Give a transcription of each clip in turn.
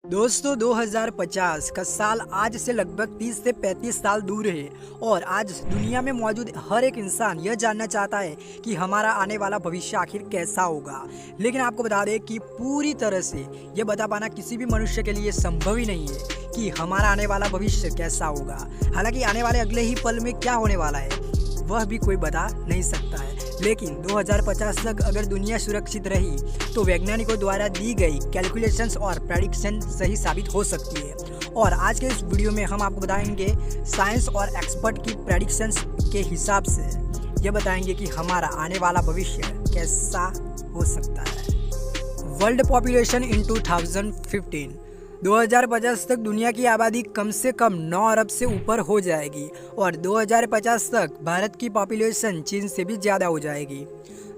दोस्तों 2050 का साल आज से लगभग 30 से 35 साल दूर है और आज दुनिया में मौजूद हर एक इंसान यह जानना चाहता है कि हमारा आने वाला भविष्य आखिर कैसा होगा। लेकिन आपको बता दें कि पूरी तरह से यह बता पाना किसी भी मनुष्य के लिए संभव ही नहीं है कि हमारा आने वाला भविष्य कैसा होगा। हालांकि आने वाले अगले ही पल में क्या होने वाला है वह भी कोई बता नहीं सकता है। लेकिन 2050 तक अगर दुनिया सुरक्षित रही तो वैज्ञानिकों द्वारा दी गई कैलकुलेशंस और प्रेडिक्शन सही साबित हो सकती है। और आज के इस वीडियो में हम आपको बताएंगे साइंस और एक्सपर्ट की प्रेडिक्शंस के हिसाब से यह बताएंगे कि हमारा आने वाला भविष्य कैसा हो सकता है। वर्ल्ड पॉपुलेशन इन 2050 तक दुनिया की आबादी कम से कम 9 अरब से ऊपर हो जाएगी और 2050 तक भारत की पॉपुलेशन चीन से भी ज़्यादा हो जाएगी।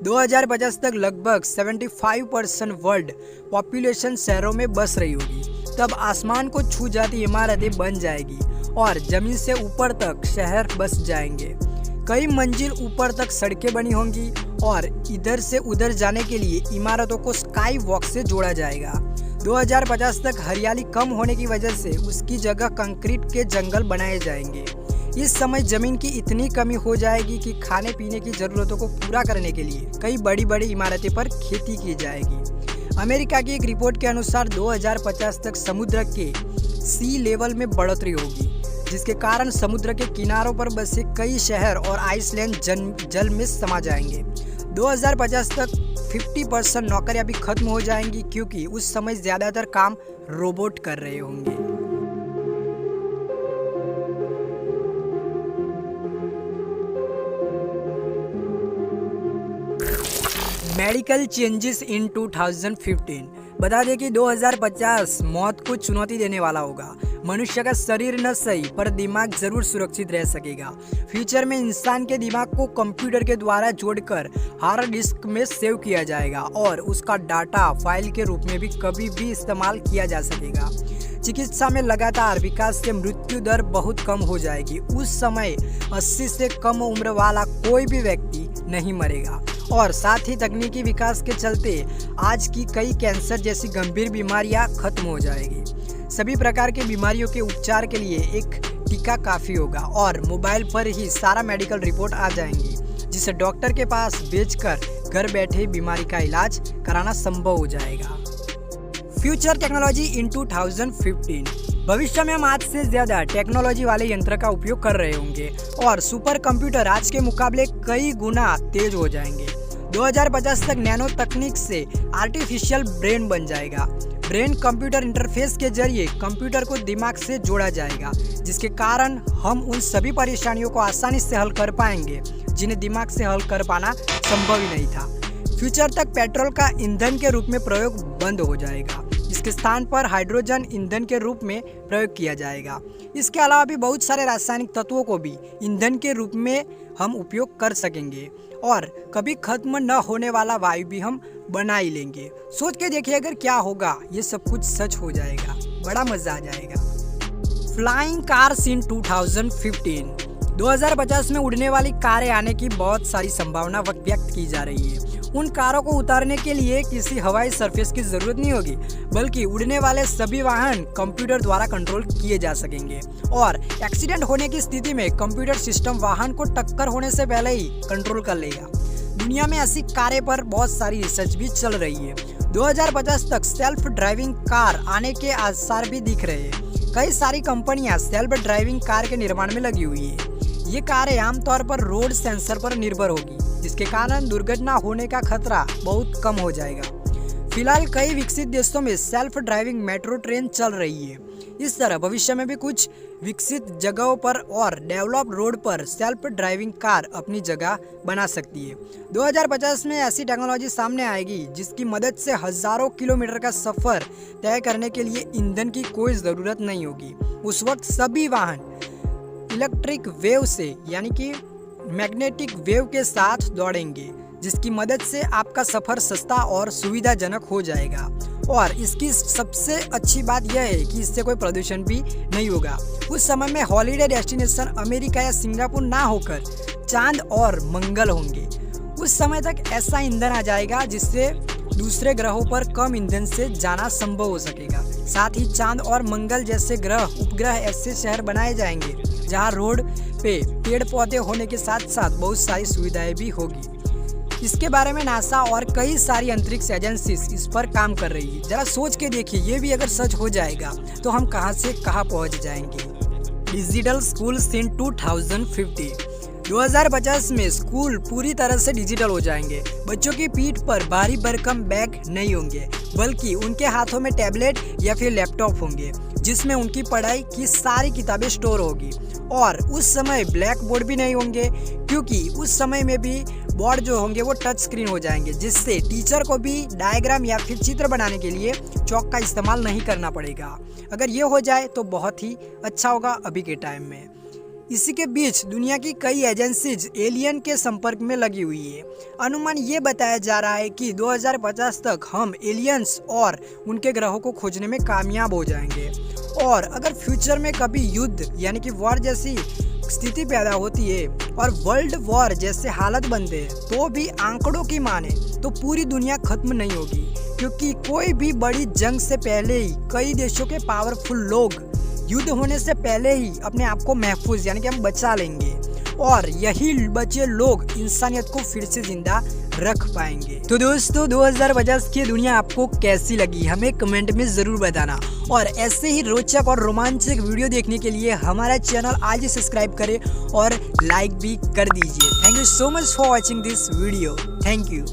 2050 तक लगभग 75% वर्ल्ड पॉपुलेशन शहरों में बस रही होगी। तब आसमान को छू जाती इमारतें बन जाएगी और ज़मीन से ऊपर तक शहर बस जाएंगे। कई मंजिल ऊपर तक सड़कें बनी होंगी और इधर से उधर जाने के लिए इमारतों को स्काई वॉक से जोड़ा जाएगा। 2050 तक हरियाली कम होने की वजह से उसकी जगह कंक्रीट के जंगल बनाए जाएंगे। इस समय जमीन की इतनी कमी हो जाएगी कि खाने पीने की जरूरतों को पूरा करने के लिए कई बड़ी बड़ी इमारतें पर खेती की जाएगी। अमेरिका की एक रिपोर्ट के अनुसार 2050 तक समुद्र के सी लेवल में बढ़ोतरी होगी, जिसके कारण समुद्र के किनारों पर बसे कई शहर और आइसलैंड जल में समा जाएंगे। 2050 तक 50% नौकरियां भी खत्म हो जाएंगी क्योंकि उस समय ज़्यादातर काम रोबोट कर रहे होंगे। मेडिकल चेंजेस इन 2015 बता दें कि 2050 मौत को चुनौती देने वाला होगा। मनुष्य का शरीर न सही पर दिमाग जरूर सुरक्षित रह सकेगा। फ्यूचर में इंसान के दिमाग को कंप्यूटर के द्वारा जोड़कर हार्ड डिस्क में सेव किया जाएगा और उसका डाटा फाइल के रूप में भी कभी भी इस्तेमाल किया जा सकेगा। चिकित्सा में लगातार विकास से मृत्यु दर बहुत कम हो जाएगी। उस समय 80 से कम उम्र वाला कोई भी व्यक्ति नहीं मरेगा और साथ ही तकनीकी विकास के चलते आज की कई कैंसर जैसी गंभीर बीमारियां खत्म हो जाएगी। सभी प्रकार की बीमारियों के उपचार के लिए एक टीका काफ़ी होगा और मोबाइल पर ही सारा मेडिकल रिपोर्ट आ जाएंगी, जिसे डॉक्टर के पास भेजकर घर बैठे बीमारी का इलाज कराना संभव हो जाएगा। फ्यूचर टेक्नोलॉजी इन 2015 भविष्य में हम आज से ज़्यादा टेक्नोलॉजी वाले यंत्र का उपयोग कर रहे होंगे और सुपर कंप्यूटर आज के मुकाबले कई गुना तेज हो जाएंगे। 2050 तक नैनो तकनीक से आर्टिफिशियल ब्रेन बन जाएगा। ब्रेन कंप्यूटर इंटरफेस के जरिए कंप्यूटर को दिमाग से जोड़ा जाएगा, जिसके कारण हम उन सभी परेशानियों को आसानी से हल कर पाएंगे जिन्हें दिमाग से हल कर पाना संभव ही नहीं था। फ्यूचर तक पेट्रोल का ईंधन के रूप में प्रयोग बंद हो जाएगा। इसके स्थान पर हाइड्रोजन ईंधन के रूप में प्रयोग किया जाएगा। इसके अलावा भी बहुत सारे रासायनिक तत्वों को भी ईंधन के रूप में हम उपयोग कर सकेंगे और कभी खत्म न होने वाला वायु भी हम बना ही लेंगे। सोच के देखिए अगर क्या होगा, ये सब कुछ सच हो जाएगा, बड़ा मजा आ जाएगा। फ्लाइंग कार्स इन 2050 में उड़ने वाली कारें आने की बहुत सारी संभावना व्यक्त की जा रही है। उन कारों को उतारने के लिए किसी हवाई सरफेस की जरूरत नहीं होगी, बल्कि उड़ने वाले सभी वाहन कंप्यूटर द्वारा कंट्रोल किए जा सकेंगे और एक्सीडेंट होने की स्थिति में कंप्यूटर सिस्टम वाहन को टक्कर होने से पहले ही कंट्रोल कर लेगा। दुनिया में ऐसी कारें पर बहुत सारी रिसर्च भी चल रही है। 2050 तक सेल्फ ड्राइविंग कार आने के आसार भी दिख रहे हैं। कई सारी कंपनियां सेल्फ ड्राइविंग कार के निर्माण में लगी हुई है। ये कारें आमतौर पर रोड सेंसर पर निर्भर होगी, जिसके कारण दुर्घटना होने का खतरा बहुत कम हो जाएगा। फिलहाल कई विकसित देशों में सेल्फ ड्राइविंग मेट्रो ट्रेन चल रही है। इस तरह भविष्य में भी कुछ विकसित जगहों पर और डेवलप्ड रोड पर सेल्फ ड्राइविंग कार अपनी जगह बना सकती है। 2050 में ऐसी टेक्नोलॉजी सामने आएगी जिसकी मदद से हजारों किलोमीटर का सफर तय करने के लिए ईंधन की कोई ज़रूरत नहीं होगी। उस वक्त सभी वाहन इलेक्ट्रिक वेव से यानी कि मैग्नेटिक वेव के साथ दौड़ेंगे, जिसकी मदद से आपका सफ़र सस्ता और सुविधाजनक हो जाएगा। और इसकी सबसे अच्छी बात यह है कि इससे कोई प्रदूषण भी नहीं होगा। उस समय में हॉलीडे डेस्टिनेशन अमेरिका या सिंगापुर ना होकर चांद और मंगल होंगे। उस समय तक ऐसा ईंधन आ जाएगा जिससे दूसरे ग्रहों पर कम ईंधन से जाना संभव हो सकेगा। साथ ही चांद और मंगल जैसे ग्रह उपग्रह ऐसे शहर बनाए जाएंगे जहां रोड पे पेड़ पौधे होने के साथ साथ बहुत सारी सुविधाएं भी होगी। इसके बारे में नासा और कई सारी अंतरिक्ष एजेंसीज इस पर काम कर रही है। जरा सोच के देखिए, ये भी अगर सच हो जाएगा तो हम कहां से कहां पहुंच जाएंगे। डिजिटल स्कूल इन 2050 में स्कूल पूरी तरह से डिजिटल हो जाएंगे। बच्चों की पीठ पर भारी भरकम बैग नहीं होंगे, बल्कि उनके हाथों में टैबलेट या फिर लैपटॉप होंगे जिसमें उनकी पढ़ाई की सारी किताबें स्टोर होगी। और उस समय ब्लैक बोर्ड भी नहीं होंगे, क्योंकि उस समय में भी बोर्ड जो होंगे वो टच स्क्रीन हो जाएंगे, जिससे टीचर को भी डायग्राम या फिर चित्र बनाने के लिए चौक का इस्तेमाल नहीं करना पड़ेगा। अगर ये हो जाए तो बहुत ही अच्छा होगा अभी के टाइम में। इसी के बीच दुनिया की कई एजेंसीज एलियन के संपर्क में लगी हुई है। अनुमान ये बताया जा रहा है कि 2050 तक हम एलियंस और उनके ग्रहों को खोजने में कामयाब हो जाएंगे। और अगर फ्यूचर में कभी युद्ध यानी कि वॉर जैसी स्थिति पैदा होती है और वर्ल्ड वॉर जैसे हालत बनते हैं, तो भी आंकड़ों की माने तो पूरी दुनिया खत्म नहीं होगी, क्योंकि कोई भी बड़ी जंग से पहले ही कई देशों के पावरफुल लोग युद्ध होने से पहले ही अपने आप को महफूज यानी कि हम बचा लेंगे, और यही बचे लोग इंसानियत को फिर से जिंदा रख पाएंगे। तो दोस्तों, 2050 की दुनिया आपको कैसी लगी हमें कमेंट में जरूर बताना, और ऐसे ही रोचक और रोमांचक वीडियो देखने के लिए हमारा चैनल आज ही सब्सक्राइब करें और लाइक भी कर दीजिए। Thank you so much for watching this video. Thank you.